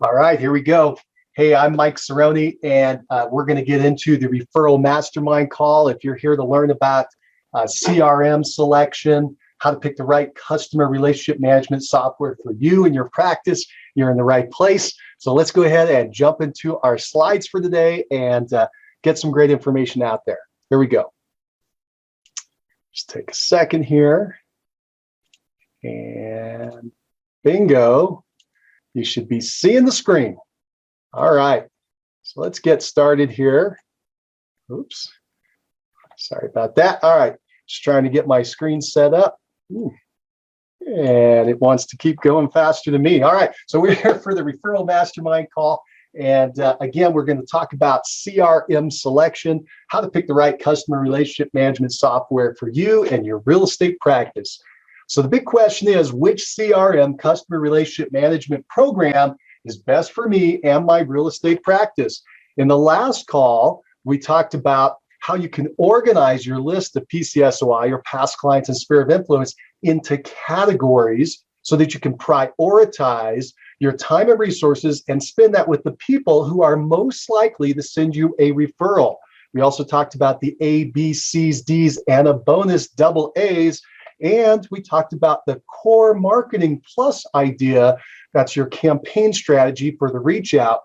All right, here we go. Hey, I'm Mike Cerrone, and we're going to get into the Referral Mastermind call. If you're here to learn about CRM selection, how to pick the right customer relationship management software for you and your practice, you're in the right place. So let's go ahead and jump into our slides for today and get some great information out there. Here we go. Just take a second here. And bingo. You should be seeing the screen. All right, so let's get started here. Oops, sorry about that. All right, just trying to get my screen set up. Ooh. And it wants to keep going faster than me. All right, so we're here for the Referral Mastermind call. And again, we're going to talk about CRM selection, how to pick the right customer relationship management software for you and your real estate practice. So the big question is, which CRM, customer relationship management program, is best for me and my real estate practice? In the last call, we talked about how you can organize your list of PCSOI, your past clients and sphere of influence, into categories so that you can prioritize your time and resources and spend that with the people who are most likely to send you a referral. We also talked about the A, B, C's, D's, and a bonus double A's. And we talked about the core marketing plus idea. That's your campaign strategy for the reach out.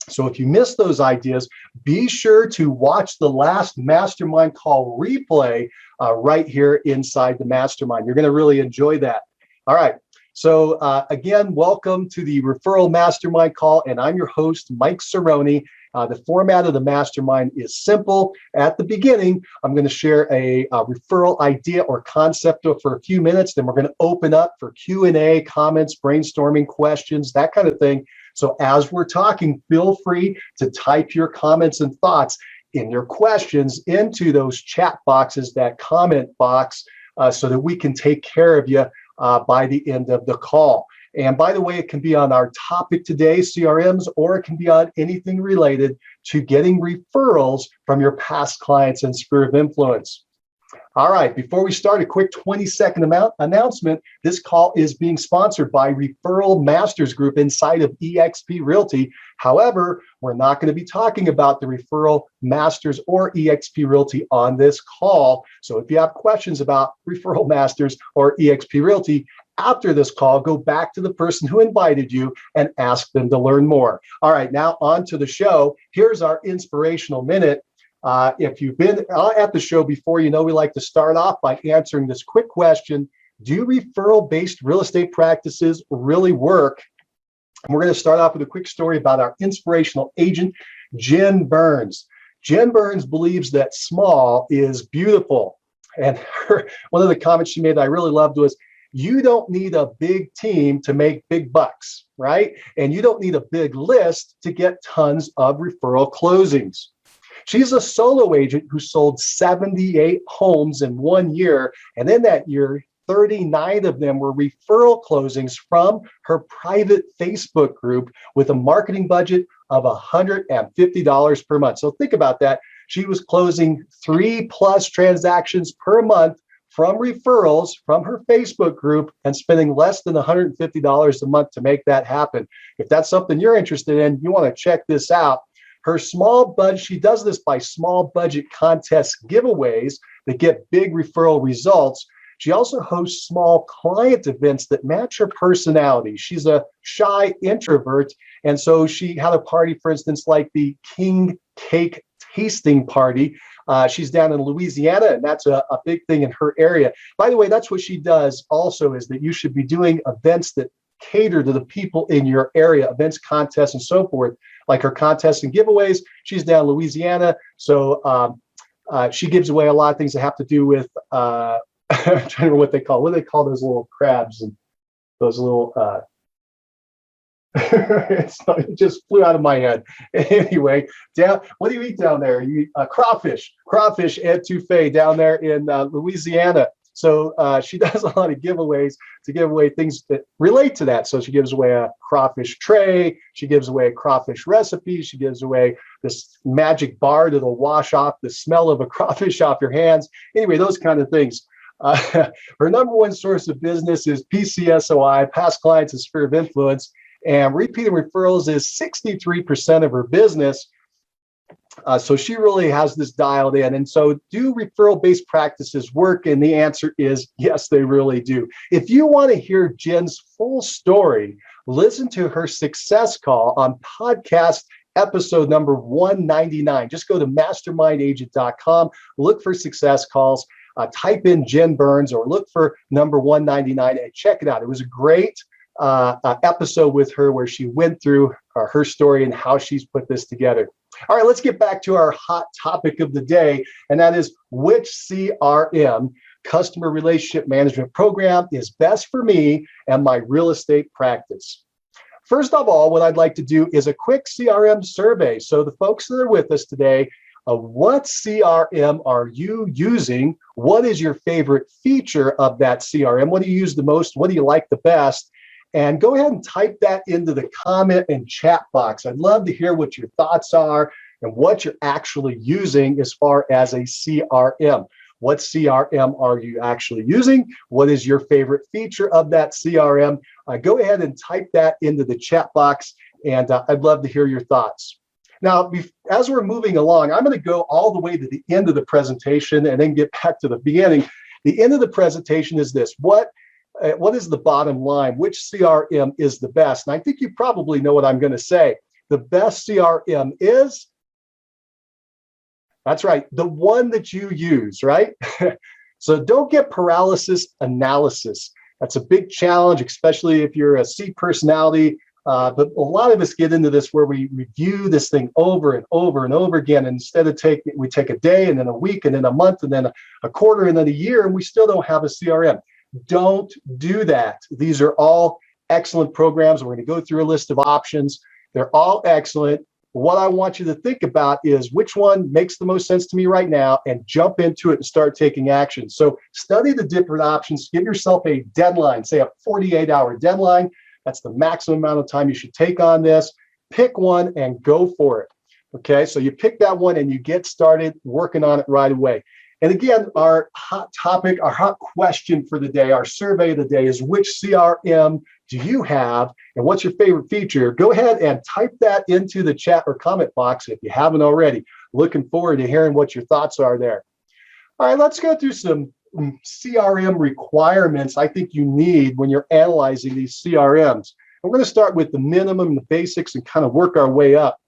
So if you missed those ideas, be sure to watch the last mastermind call replay right here inside the mastermind. You're going to really enjoy that. All right. So again, welcome to the Referral Mastermind call. And I'm your host, Mike Cerrone. The format of the mastermind is simple. At the beginning, I'm going to share a referral idea or concept for a few minutes. Then we're going to open up for Q&A, comments, brainstorming, questions, that kind of thing. So as we're talking, feel free to type your comments and thoughts in your questions into those chat boxes, that comment box, so that we can take care of you by the end of the call. And by the way, it can be on our topic today, CRMs, or it can be on anything related to getting referrals from your past clients and sphere of influence. All right, before we start, a quick 20-second announcement. This call is being sponsored by Referral Masters Group inside of eXp Realty. However, we're not going to be talking about the Referral Masters or eXp Realty on this call. So if you have questions about Referral Masters or eXp Realty, after this call, go back to the person who invited you and ask them to learn more. All right, now on to the show. Here's our Inspirational Minute. If you've been at the show before, you know we like to start off by answering this quick question. Do referral-based real estate practices really work? And we're going to start off with a quick story about our inspirational agent, Jen Burns. Jen Burns believes that small is beautiful. And one of the comments she made that I really loved was, you don't need a big team to make big bucks, right? And you don't need a big list to get tons of referral closings. She's a solo agent who sold 78 homes in 1 year. And in that year, 39 of them were referral closings from her private Facebook group with a marketing budget of $150 per month. So think about that. She was closing 3+ transactions per month from referrals from her Facebook group and spending less than $150 a month to make that happen. If that's something you're interested in, you want to check this out. Her small budget, she does this by small budget contest giveaways that get big referral results. She also hosts small client events that match her personality. She's a shy introvert. And so she had a party, for instance, like the King Cake Tasting Party. She's down in Louisiana, and that's a big thing in her area. By the way, that's what she does also, is that you should be doing events that cater to the people in your area, events, contests, and so forth, like her contests and giveaways. She's down in Louisiana, so she gives away a lot of things that have to do with, I'm trying to remember what do they call those little crabs and those little, it just flew out of my head. Anyway, what do you eat down there? You crawfish etouffee down there in Louisiana. So she does a lot of giveaways to give away things that relate to that. So she gives away a crawfish tray. She gives away a crawfish recipe. She gives away this magic bar that'll wash off the smell of a crawfish off your hands. Anyway, those kind of things. Her number one source of business is PCSOI, past clients and sphere of influence. And repeating referrals is 63% of her business. So she really has this dialed in. And so, do referral-based practices work? And the answer is yes, they really do. If you want to hear Jen's full story, listen to her success call on podcast episode number 199. Just go to mastermindagent.com, look for success calls, type in Jen Burns or look for number 199 and check it out. It was a great episode with her where she went through her story and how she's put this together. All right, let's get back to our hot topic of the day, and that is which CRM, customer relationship management program, is best for me and my real estate practice. First of all, what I'd like to do is a quick CRM survey. So the folks that are with us today, what CRM are you using? What is your favorite feature of that CRM? What do you use the most? What do you like the best? And go ahead and type that into the comment and chat box. I'd love to hear what your thoughts are and what you're actually using as far as a CRM. What CRM are you actually using? What is your favorite feature of that CRM? Go ahead and type that into the chat box, and I'd love to hear your thoughts. Now, as we're moving along, I'm going to go all the way to the end of the presentation and then get back to the beginning. The end of the presentation is this. What is the bottom line? Which CRM is the best? And I think you probably know what I'm going to say. The best CRM is, that's right, the one that you use, right? So don't get paralysis analysis. That's a big challenge, especially if you're a C personality. But a lot of us get into this where we review this thing over and over and over again. And instead of we take a day and then a week and then a month and then a quarter and then a year, and we still don't have a CRM. Don't do that. These are all excellent programs. We're going to go through a list of options. They're all excellent. What I want you to think about is which one makes the most sense to me right now and jump into it and start taking action. So study the different options. Give yourself a deadline, say a 48-hour deadline. That's the maximum amount of time you should take on this. Pick one and go for it. Okay, so you pick that one and you get started working on it right away. And again, our hot topic, our hot question for the day, our survey of the day is which CRM do you have and what's your favorite feature? Go ahead and type that into the chat or comment box if you haven't already. Looking forward to hearing what your thoughts are there. All right, let's go through some CRM requirements I think you need when you're analyzing these CRMs. I'm going to start with the minimum, the basics, and kind of work our way up.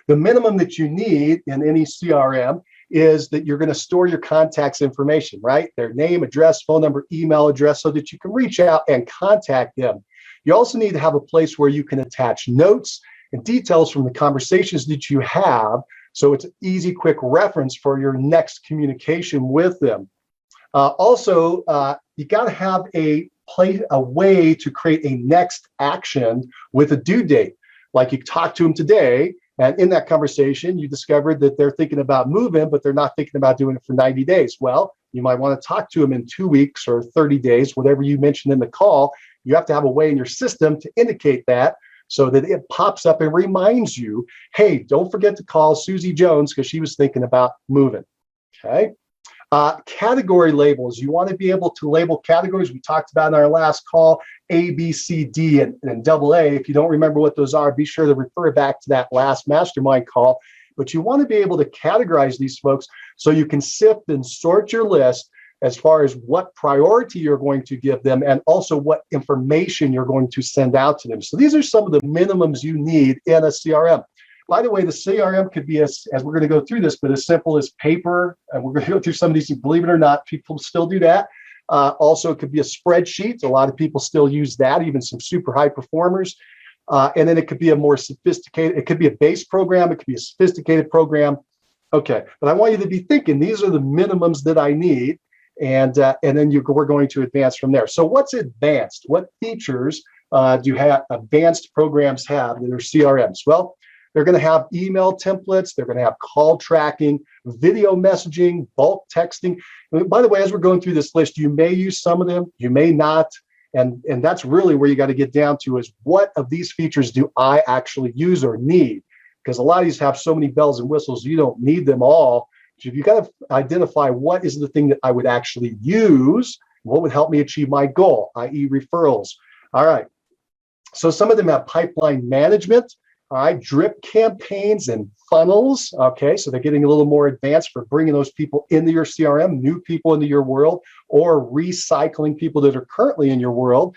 The minimum that you need in any CRM is that you're going to store your contacts information, right? Their name, address, phone number, email address, so that you can reach out and contact them. You also need to have a place where you can attach notes and details from the conversations that you have, so it's an easy, quick reference for your next communication with them. Also, you got to have a way to create a next action with a due date. Like you talk to them today, and in that conversation, you discovered that they're thinking about moving, but they're not thinking about doing it for 90 days. Well, you might want to talk to them in 2 weeks or 30 days, whatever you mentioned in the call. You have to have a way in your system to indicate that so that it pops up and reminds you, hey, don't forget to call Susie Jones because she was thinking about moving. Okay. Category labels. You want to be able to label categories. We talked about in our last call, A, B, C, D, and double A. If you don't remember what those are, be sure to refer back to that last mastermind call. But you want to be able to categorize these folks so you can sift and sort your list as far as what priority you're going to give them and also what information you're going to send out to them. So these are some of the minimums you need in a CRM. By the way, the CRM could be, as we're going to go through this, but as simple as paper. And we're going to go through some of these, believe it or not, people still do that. Also, it could be a spreadsheet. A lot of people still use that, even some super high performers. And then it could be a more sophisticated, it could be a base program. It could be a sophisticated program. Okay, but I want you to be thinking, these are the minimums that I need. And then we're going to advance from there. So what's advanced? What features do you have advanced programs have that are CRMs? Well, they're going to have email templates. They're going to have call tracking, video messaging, bulk texting. And by the way, as we're going through this list, you may use some of them, you may not. And that's really where you got to get down to is what of these features do I actually use or need? Because a lot of these have so many bells and whistles, you don't need them all. So you got to identify what is the thing that I would actually use, what would help me achieve my goal, i.e. referrals. All right. So some of them have pipeline management, all right, drip campaigns and funnels. Okay, so they're getting a little more advanced for bringing those people into your CRM, new people into your world, or recycling people that are currently in your world.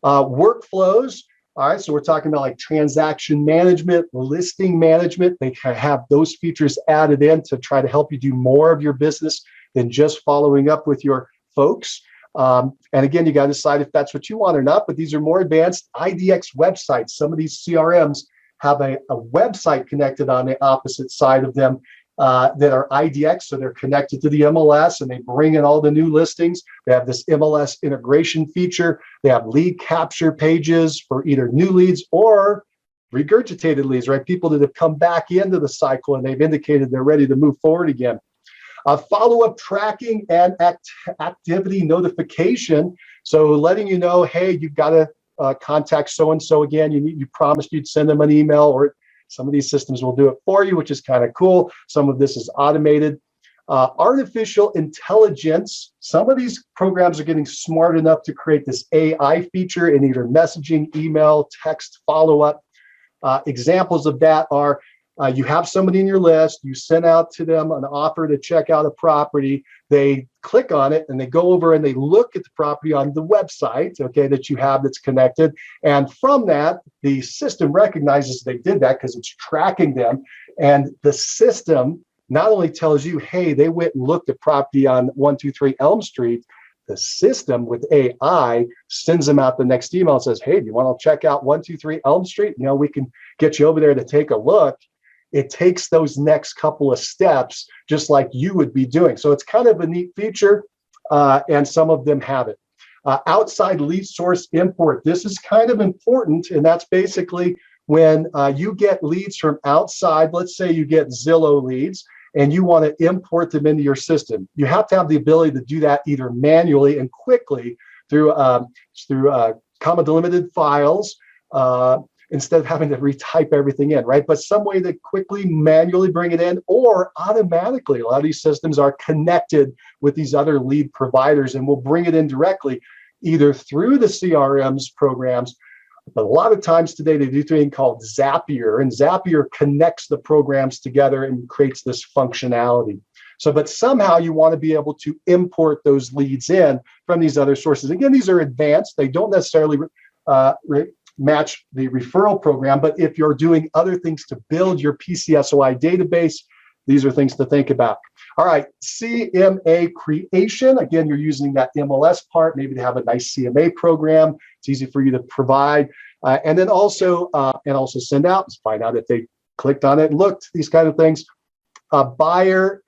Workflows. All right, so we're talking about like transaction management, listing management. They have those features added in to try to help you do more of your business than just following up with your folks. And again, you got to decide if that's what you want or not, but these are more advanced IDX websites. Some of these CRMs have a website connected on the opposite side of them that are IDX, so they're connected to the MLS and they bring in all the new listings. They have this MLS integration feature. They have lead capture pages for either new leads or regurgitated leads, right? People that have come back into the cycle and they've indicated they're ready to move forward again. Follow-up tracking and activity notification. So letting you know, hey, you've got to contact so-and-so again. You promised you'd send them an email, or some of these systems will do it for you, which is kind of cool. Some of this is automated. Artificial intelligence. Some of these programs are getting smart enough to create this AI feature in either messaging, email, text, follow-up. Examples of that are you have somebody in your list, you send out to them an offer to check out a property, they click on it and they go over and they look at the property on the website, okay, that you have that's connected. And from that, the system recognizes they did that because it's tracking them. And the system not only tells you, hey, they went and looked at property on 123 Elm Street, the system with AI sends them out the next email and says, hey, do you want to check out 123 Elm Street? You know, we can get you over there to take a look. It takes those next couple of steps just like you would be doing. So it's kind of a neat feature, and some of them have it. Outside lead source import. This is kind of important, and that's basically when you get leads from outside. Let's say you get Zillow leads, and you want to import them into your system. You have to have the ability to do that either manually and quickly through comma delimited files, instead of having to retype everything in, right? But some way to quickly manually bring it in, or automatically. A lot of these systems are connected with these other lead providers and will bring it in directly, either through the CRM's programs. But a lot of times today they do a thing called Zapier, and Zapier connects the programs together and creates this functionality. So, but somehow you want to be able to import those leads in from these other sources. Again, these are advanced. They don't necessarily match the referral program, but if you're doing other things to build your PCSOI database, these are things to think about. All right, CMA creation. Again, you're using that MLS part, maybe to have a nice CMA program. It's easy for you to provide. And then also send out, find out if they clicked on it and looked, these kind of things. Buyer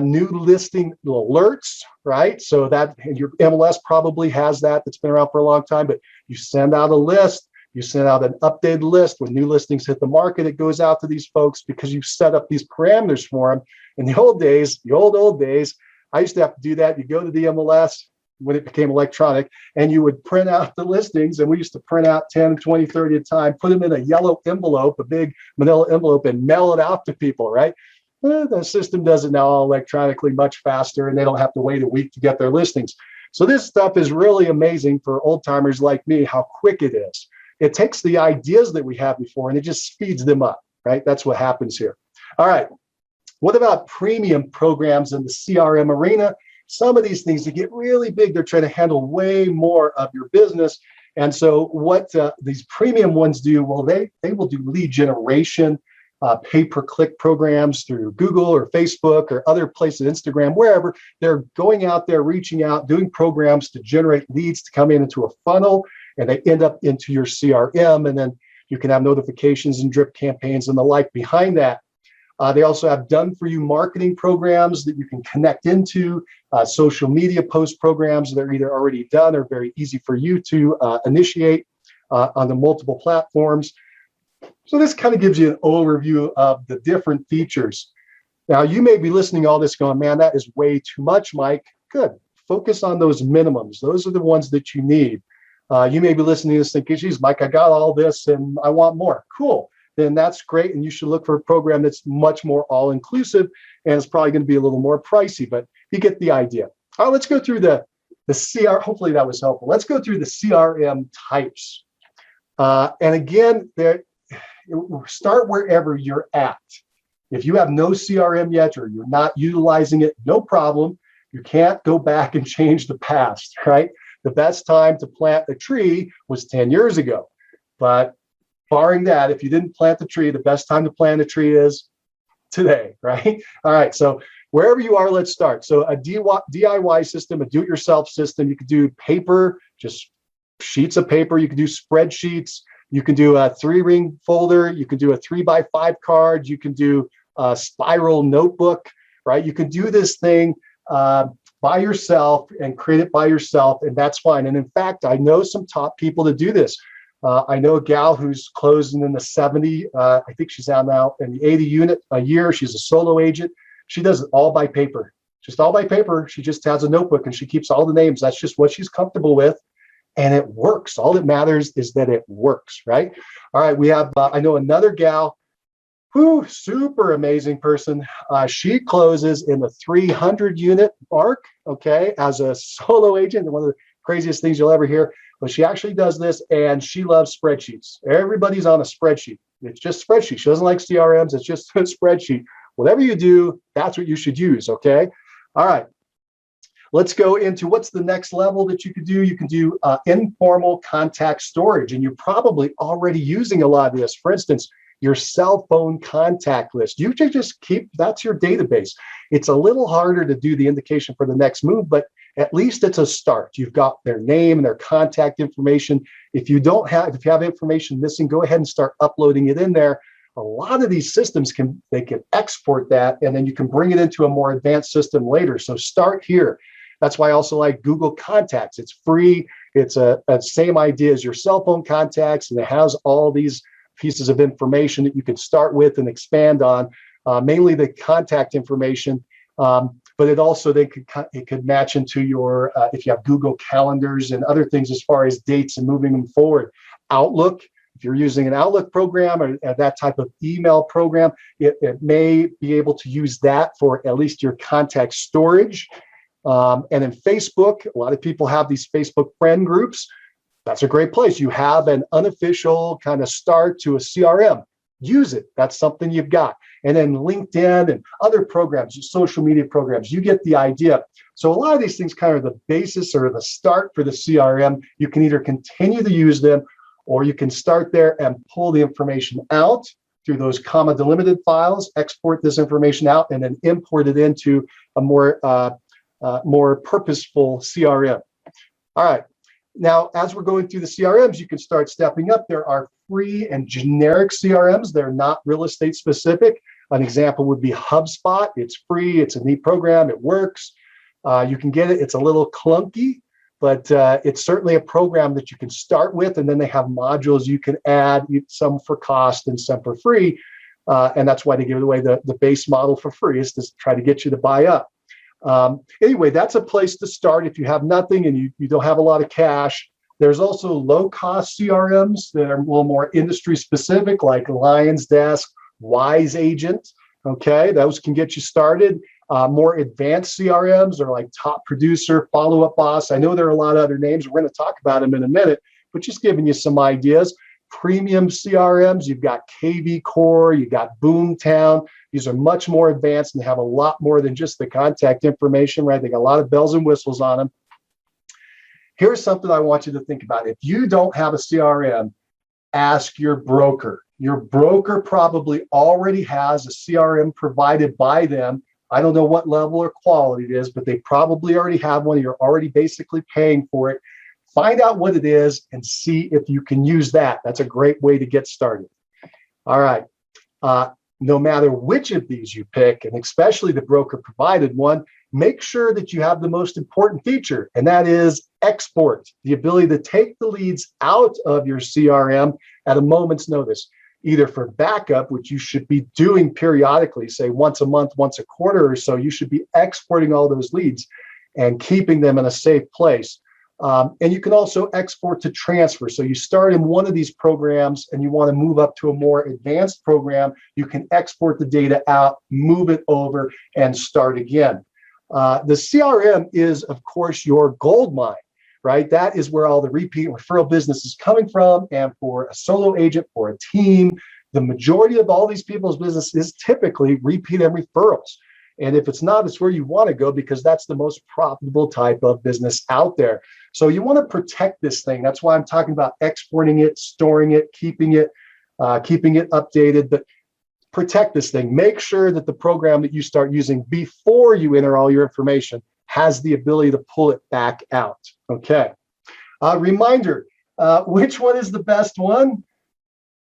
new listing alerts, right? So that your MLS probably has that. That's been around for a long time, but you send out a list. You send out an updated list. When new listings hit the market, it goes out to these folks because you've set up these parameters for them. In the old days, the old days, I used to have to do that. You go to the MLS when it became electronic, and you would print out the listings. And we used to print out 10, 20, 30 at a time, put them in a yellow envelope, a big manila envelope, and mail it out to people, right? The system does it now all electronically much faster, and they don't have to wait a week to get their listings. So this stuff is really amazing for old timers like me, how quick it is. It takes the ideas that we had before and it just speeds them up, right? That's what happens here. All right. What about premium programs in the CRM arena? Some of these things that get really big, they're trying to handle way more of your business. And so what these premium ones do, well, they will do lead generation, pay-per-click programs through Google or Facebook or other places, Instagram, wherever. They're going out there, reaching out, doing programs to generate leads to come into a funnel, and they end up into your CRM, and then you can have notifications and drip campaigns and the like behind that. They also have done-for-you marketing programs that you can connect into, social media post programs that are either already done or very easy for you to initiate on the multiple platforms. So this kind of gives you an overview of the different features. Now, you may be listening to all this going, man, that is way too much, Mike. Good. Focus on those minimums. Those are the ones that you need. You may be listening to this thinking, geez, Mike, I got all this and I want more. Cool. Then that's great. And you should look for a program that's much more all-inclusive, and it's probably going to be a little more pricey, but you get the idea. All right, let's go through the CR. Hopefully that was helpful. Let's go through the CRM types. And again, start wherever you're at. If you have no CRM yet or you're not utilizing it, no problem. You can't go back and change the past, right? The best time to plant a tree was 10 years ago. But barring that, if you didn't plant the tree, the best time to plant a tree is today, right? All right, so wherever you are, let's start. So a DIY system, a do-it-yourself system, you could do paper, just sheets of paper. You can do spreadsheets. You can do a 3-ring folder. You can do a 3x5 card. You can do a spiral notebook, right? You can do this thing by yourself and create it by yourself, and that's fine. And in fact, I know some top people to do this. I know a gal who's closing in the 70, I think she's out now in the 80 unit a year. She's a solo agent. She does it all by paper, just all by paper. She just has a notebook and she keeps all the names. That's just what she's comfortable with. And it works. All that matters is that it works, right? All right, we have, I know another gal, who super amazing person. She closes in the 300 unit mark, okay, as a solo agent. One of the craziest things you'll ever hear. But she actually does this and she loves spreadsheets. Everybody's on a spreadsheet. It's just spreadsheet. She doesn't like CRMs. It's just a spreadsheet. Whatever you do, that's what you should use, okay? All right. Let's go into what's the next level that you could do. You can do informal contact storage, and you're probably already using a lot of this. For instance, your cell phone contact list. You should just keep, that's your database. It's a little harder to do the indication for the next move, but at least it's a start. You've got their name and their contact information. If you have information missing, go ahead and start uploading it in there. A lot of these systems can export that, and then you can bring it into a more advanced system later. So start here. That's why I also like Google Contacts. It's free. It's a same idea as your cell phone contacts, and it has all these pieces of information that you can start with and expand on, mainly the contact information. But it also it could match into your, if you have Google Calendars and other things as far as dates and moving them forward. Outlook, if you're using an Outlook program or that type of email program, it may be able to use that for at least your contact storage. And then Facebook, a lot of people have these Facebook friend groups. That's a great place. You have an unofficial kind of start to a CRM. Use it. That's something you've got. And then LinkedIn and other programs, social media programs, you get the idea. So a lot of these things kind of are the basis or the start for the CRM. You can either continue to use them, or you can start there and pull the information out through those comma delimited files, export this information out, and then import it into a more purposeful CRM. All right. Now, as we're going through the CRMs, you can start stepping up. There are free and generic CRMs. They're not real estate specific. An example would be HubSpot. It's free. It's a neat program. It works. You can get it. It's a little clunky, but it's certainly a program that you can start with. And then they have modules you can add, some for cost and some for free. And that's why they give away the base model for free, is to try to get you to buy up. Anyway, that's a place to start if you have nothing and you don't have a lot of cash. There's also low-cost CRMs that are a little more industry specific, like Lion's Desk, Wise Agent. Okay, those can get you started. More advanced CRMs are like Top Producer, Follow Up Boss. I know there are a lot of other names. We're going to talk about them in a minute, but just giving you some ideas. Premium CRMs, you've got KV Core, you've got Boomtown. These are much more advanced and have a lot more than just the contact information, right? They got a lot of bells and whistles on them. Here's something I want you to think about. If you don't have a CRM, ask your broker. Your broker probably already has a CRM provided by them. I don't know what level or quality it is, but they probably already have one. You're already basically paying for it. Find out what it is and see if you can use that. That's a great way to get started. All right. No matter which of these you pick, and especially the broker provided one, make sure that you have the most important feature, and that is export, the ability to take the leads out of your CRM at a moment's notice, either for backup, which you should be doing periodically, say once a month, once a quarter or so. You should be exporting all those leads and keeping them in a safe place. And you can also export to transfer. So you start in one of these programs and you want to move up to a more advanced program, you can export the data out, move it over, and start again. The CRM is, of course, your gold mine. right? That is where all the repeat referral business is coming from. And for a solo agent, for a team, the majority of all these people's business is typically repeat and referrals. And if it's not, it's where you want to go because that's the most profitable type of business out there. So you want to protect this thing. That's why I'm talking about exporting it, storing it, keeping it updated. But protect this thing. Make sure that the program that you start using before you enter all your information has the ability to pull it back out. Okay. Reminder, which one is the best one?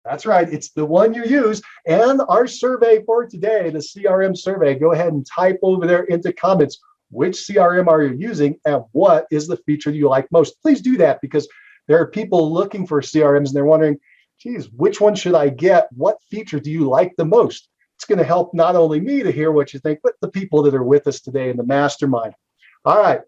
That's right. It's the one you use. And our survey for today, the CRM survey, go ahead and type over there into comments, which CRM are you using and what is the feature you like most? Please do that because there are people looking for CRMs and they're wondering, geez, which one should I get? What feature do you like the most? It's going to help not only me to hear what you think, but the people that are with us today in the mastermind. All right,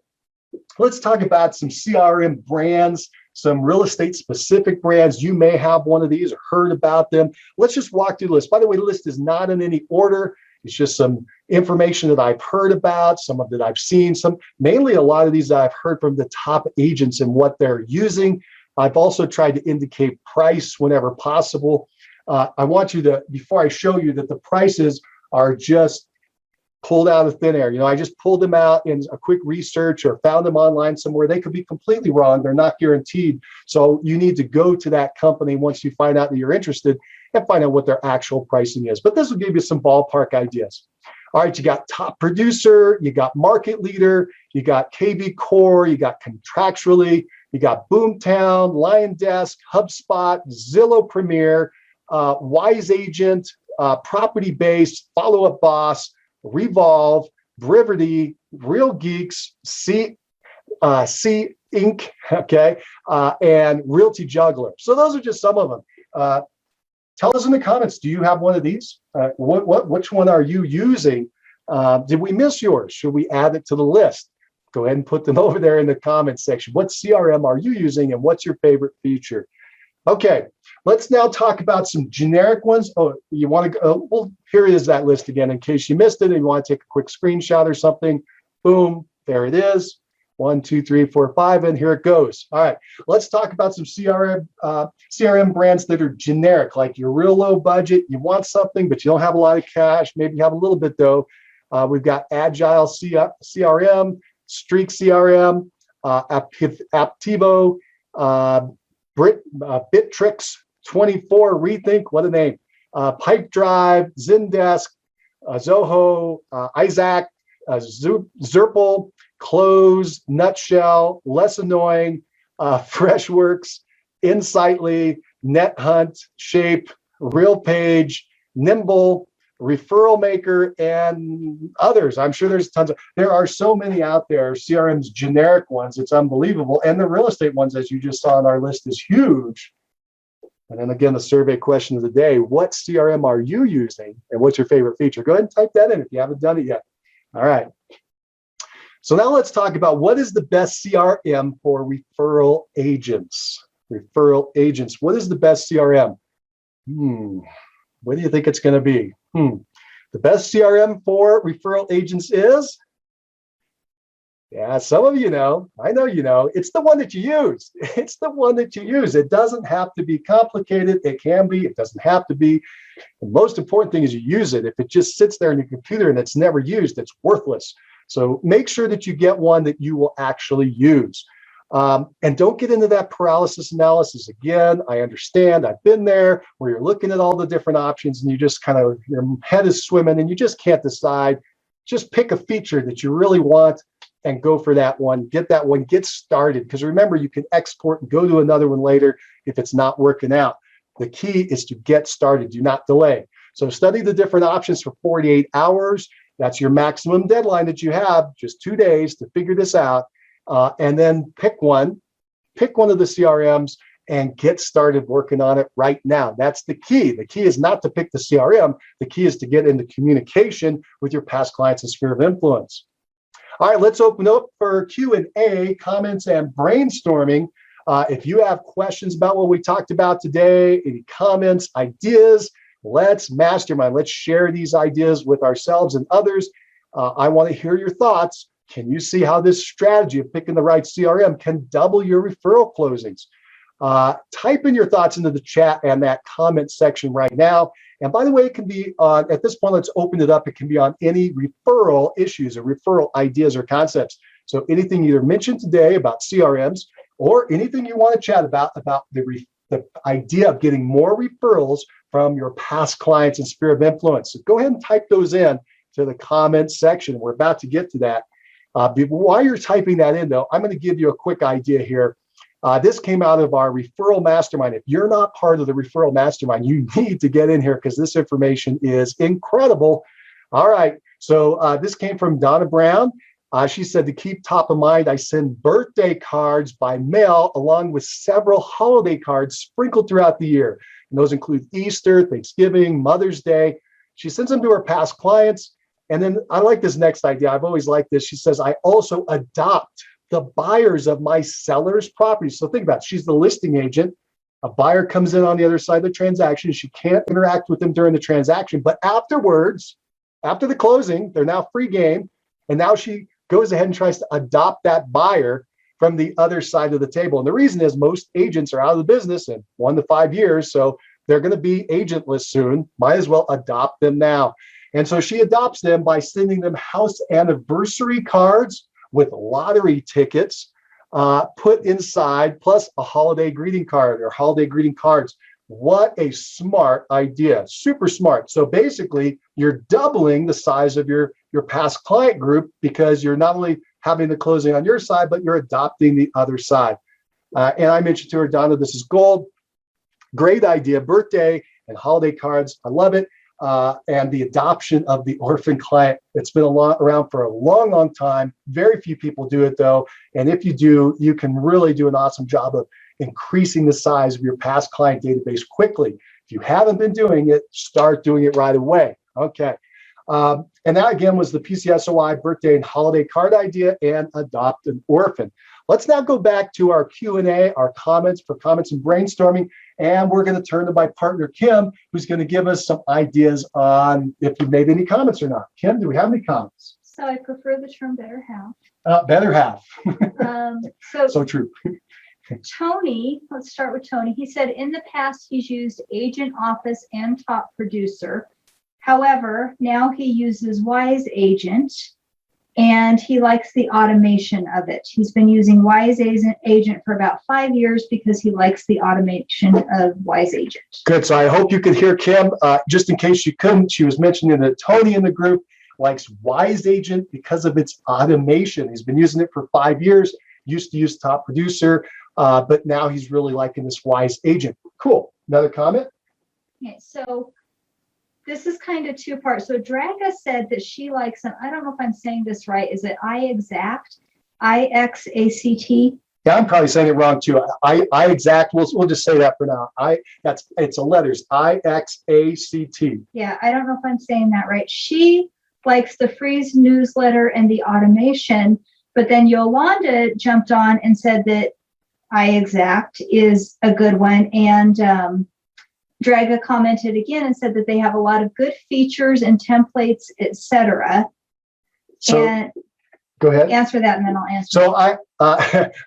let's talk about some CRM brands, some real estate specific brands. You may have one of these or heard about them. Let's just walk through the list. By the way, the list is not in any order. It's just some information that I've heard about, some of that I've seen, mainly a lot of these I've heard from the top agents and what they're using. I've also tried to indicate price whenever possible. I want you to, before I show you, that the prices are just pulled out of thin air. I just pulled them out in a quick research or found them online somewhere. They could be completely wrong. They're not guaranteed. So you need to go to that company once you find out that you're interested and find out what their actual pricing is. But this will give you some ballpark ideas. All right, you got top producer, you got market leader, you got KB Core, you got contractually, you got Boomtown, Lion Desk, HubSpot, Zillow Premier, Wise Agent, Property Based, Follow Up Boss, Revolve, Brivity, Real Geeks, C Inc., okay, and Realty Juggler. So those are just some of them. Tell us in the comments, do you have one of these? Which one are you using? Did we miss yours? Should we add it to the list? Go ahead and put them over there in the comments section. What CRM are you using and what's your favorite feature? Okay, let's now talk about some generic ones. Oh, you want to go? Well, here is that list again in case you missed it and you want to take a quick screenshot or something. Boom, there it is. 1, 2, 3, 4, 5, and here it goes. All right, let's talk about some CRM brands that are generic, like you're real low budget, you want something, but you don't have a lot of cash. Maybe you have a little bit though. We've got Agile CRM, Streak CRM, Aptivo, Bitrix 24, Rethink, what a name, Pipedrive, Zendesk, Zoho, Isaac, Zerple, Close, Nutshell, Less Annoying, Freshworks, Insightly, NetHunt, Shape, RealPage, Nimble, Referral Maker, and others. I'm sure there's tons of, there are so many out there, CRMs, generic ones, it's unbelievable. And the real estate ones, as you just saw on our list, is huge. And then again, the survey question of the day, what CRM are you using and what's your favorite feature? Go ahead and type that in if you haven't done it yet. All right. So now let's talk about what is the best CRM for referral agents. Referral agents, what is the best CRM? What do you think it's going to be? The best CRM for referral agents is, yeah, some of you know, I know you know, it's the one that you use. It's the one that you use. It doesn't have to be complicated. It can be, it doesn't have to be. The most important thing is you use it. If it just sits there in your computer and it's never used, it's worthless. So make sure that you get one that you will actually use. And don't get into that paralysis analysis. Again, I understand, I've been there, where you're looking at all the different options and you just kind of, your head is swimming and you just can't decide. Just pick a feature that you really want and go for that one. Get that one, get started. Because remember, you can export and go to another one later if it's not working out. The key is to get started, do not delay. So study the different options for 48 hours. That's your maximum deadline that you have, just 2 days to figure this out. And then pick one of the CRMs and get started working on it right now. That's the key. The key is not to pick the CRM. The key is to get into communication with your past clients and sphere of influence. All right, let's open up for Q&A, comments, and brainstorming. If you have questions about what we talked about today, any comments, ideas, let's mastermind. Let's share these ideas with ourselves and others. I want to hear your thoughts. Can you see how this strategy of picking the right CRM can double your referral closings? Type in your thoughts into the chat and that comment section right now. And by the way, it can be on, at this point, let's open it up. It can be on any referral issues or referral ideas or concepts. So anything either mentioned today about CRMs or anything you want to chat about the idea of getting more referrals from your past clients and sphere of influence. So go ahead and type those in to the comment section. We're about to get to that. While you're typing that in, though, I'm going to give you a quick idea here. This came out of our Referral Mastermind. If you're not part of the Referral Mastermind, you need to get in here because this information is incredible. All right, so this came from Donna Brown. She said, to keep top of mind, I send birthday cards by mail along with several holiday cards sprinkled throughout the year. And those include Easter, Thanksgiving, Mother's Day. She sends them to her past clients. And then I like this next idea. I've always liked this. She says, I also adopt the buyers of my seller's properties. So think about it. She's the listing agent. A buyer comes in on the other side of the transaction. She can't interact with them during the transaction, but afterwards, after the closing, they're now free game. And now she goes ahead and tries to adopt that buyer from the other side of the table. And the reason is most agents are out of the business in 1 to 5 years. So they're going to be agentless soon. Might as well adopt them now. And so she adopts them by sending them house anniversary cards with lottery tickets put inside, plus a holiday greeting card or holiday greeting cards. What a smart idea. Super smart. So basically, you're doubling the size of your past client group because you're not only having the closing on your side, but you're adopting the other side. And I mentioned to her, Donna, this is gold. Great idea. Birthday and holiday cards. I love it. And the adoption of the orphan client. It's been around for a long, long time. Very few people do it, though. And if you do, you can really do an awesome job of increasing the size of your past client database quickly. If you haven't been doing it, start doing it right away. Okay. And that, again, was the PCSOI birthday and holiday card idea and adopt an orphan. Let's now go back to our Q&A, our comments and brainstorming. And we're going to turn to my partner, Kim, who's going to give us some ideas on if you've made any comments or not. Kim, do we have any comments? So I prefer the term better half. Better half. So true. Tony, let's start with Tony. He said in the past, he's used agent office and top producer. However, now he uses Wise Agent and he likes the automation of it. He's been using Wise Agent for about 5 years because he likes the automation of Wise Agent. Good. So I hope you could hear Kim. Just in case you couldn't, she was mentioning that Tony in the group likes Wise Agent because of its automation. He's been using it for 5 years, used to use Top Producer, but now he's really liking this Wise Agent. Cool. Another comment? Okay, so this is kind of two parts. So Draga said that she likes them. I don't know if I'm saying this right. Is it iExact? IXACT? Yeah, I'm probably saying it wrong too. iExact. We'll just say that for now. It's the letters IXACT. Yeah, I don't know if I'm saying that right. She likes the Freeze newsletter and the automation, but then Yolanda jumped on and said that iExact is a good one, and Draga commented again and said that they have a lot of good features and templates, etc. So and go ahead. Answer that, and then I'll answer.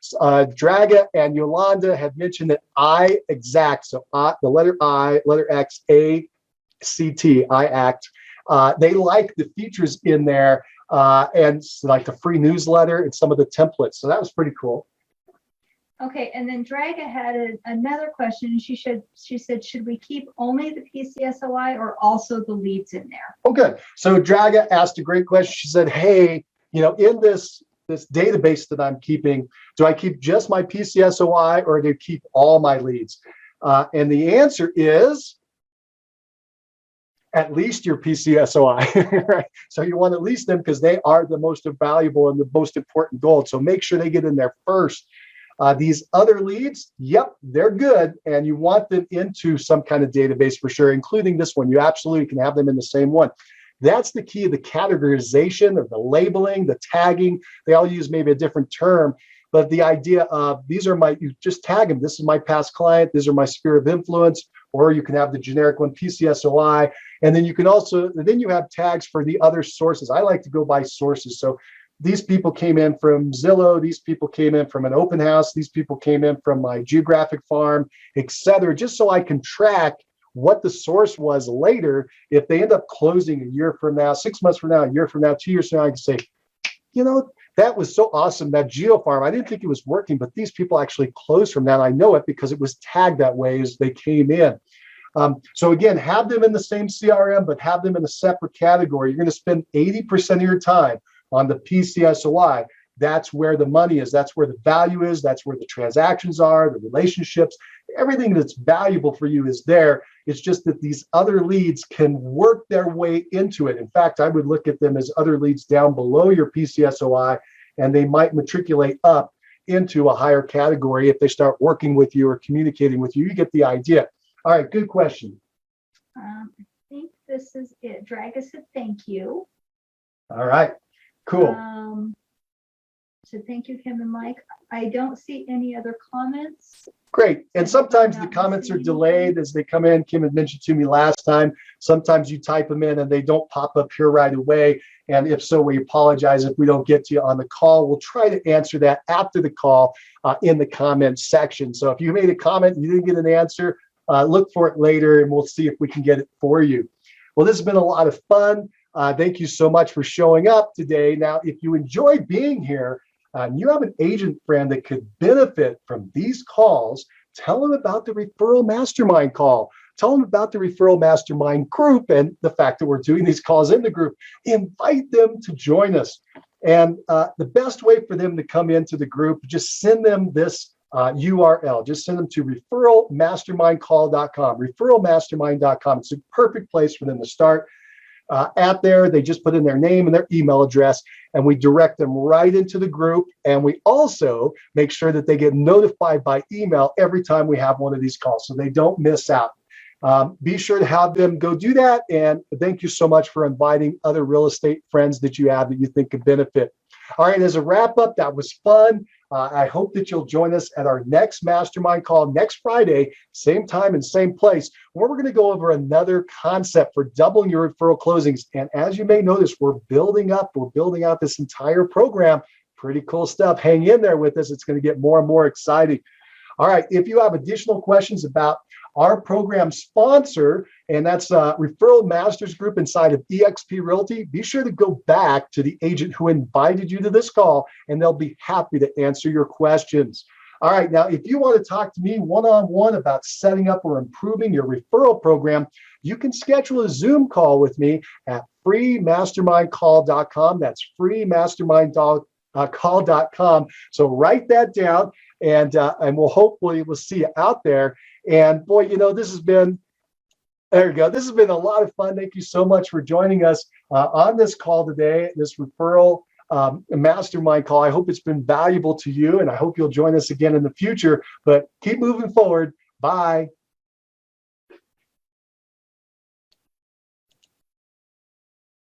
So Draga and Yolanda have mentioned that iExact. So the letter I, letter X, A, C, T, iAct. They like the features in there and like the free newsletter and some of the templates. So that was pretty cool. Okay, and then Draga had another question. She said, should we keep only the PCSOI or also the leads in there? Oh, good. So Draga asked a great question. She said, hey, in this database that I'm keeping, do I keep just my PCSOI or do I keep all my leads? And the answer is at least your PCSOI, right? So you want to lease them because they are the most valuable and the most important gold. So make sure they get in there first. These other leads, yep, they're good. And you want them into some kind of database for sure, including this one. You absolutely can have them in the same one. That's the key, the categorization or the labeling, the tagging. They all use maybe a different term, but the idea of you just tag them. This is my past client. These are my sphere of influence. Or you can have the generic one, PCSOI. And then you can also, then you have tags for the other sources. I like to go by sources. So these people came in from Zillow, these people came in from an open house, these people came in from my geographic farm, et cetera, just so I can track what the source was later. If they end up closing a year from now, 6 months from now, a year from now, 2 years from now, I can say, you know, that was so awesome, that geo farm. I didn't think it was working, but these people actually closed from that. And I know it because it was tagged that way as they came in. So again, have them in the same CRM, but have them in a separate category. You're going to spend 80% of your time on the PCSOI. That's where the money is. That's where the value is. That's where the transactions are, the relationships. Everything that's valuable for you is there. It's just that these other leads can work their way into it. In fact, I would look at them as other leads down below your PCSOI, and they might matriculate up into a higher category if they start working with you or communicating with you. You get the idea. All right, good question. I think this is it. Draga said thank you. All right, cool. So thank you, Kim and Mike. I don't see any other comments. Great. And sometimes the comments are delayed as they come in. Kim had mentioned to me last time, sometimes you type them in and they don't pop up here right away. And if so, we apologize if we don't get to you on the call. We'll try to answer that after the call in the comments section. So if you made a comment and you didn't get an answer, look for it later and we'll see if we can get it for you. Well, this has been a lot of fun. Thank you so much for showing up today. Now, if you enjoy being here, and you have an agent friend that could benefit from these calls, tell them about the Referral Mastermind call. Tell them about the Referral Mastermind group and the fact that we're doing these calls in the group. Invite them to join us. And the best way for them to come into the group, just send them this URL. Just send them to referralmastermindcall.com, referralmastermind.com. It's a perfect place for them to start. At there, they just put in their name and their email address, and we direct them right into the group. And we also make sure that they get notified by email every time we have one of these calls, so they don't miss out. Be sure to have them go do that. And thank you so much for inviting other real estate friends that you have that you think could benefit. All right, as a wrap up, that was fun. I hope that you'll join us at our next mastermind call next Friday, same time and same place, where we're going to go over another concept for doubling your referral closings. And as you may notice, we're building out this entire program. Pretty cool stuff. Hang in there with us. It's going to get more and more exciting. All right, if you have additional questions about our program sponsor, and that's Referral Masters Group inside of eXp Realty, be sure to go back to the agent who invited you to this call, and they'll be happy to answer your questions. All right, now, if you want to talk to me one-on-one about setting up or improving your referral program, you can schedule a Zoom call with me at freemastermindcall.com. That's freemastermindcall.com. So write that down, and we'll see you out there. And boy, you know, this has been a lot of fun. Thank you so much for joining us on this call today, this referral mastermind call. I hope it's been valuable to you, and I hope you'll join us again in the future. But keep moving forward. Bye.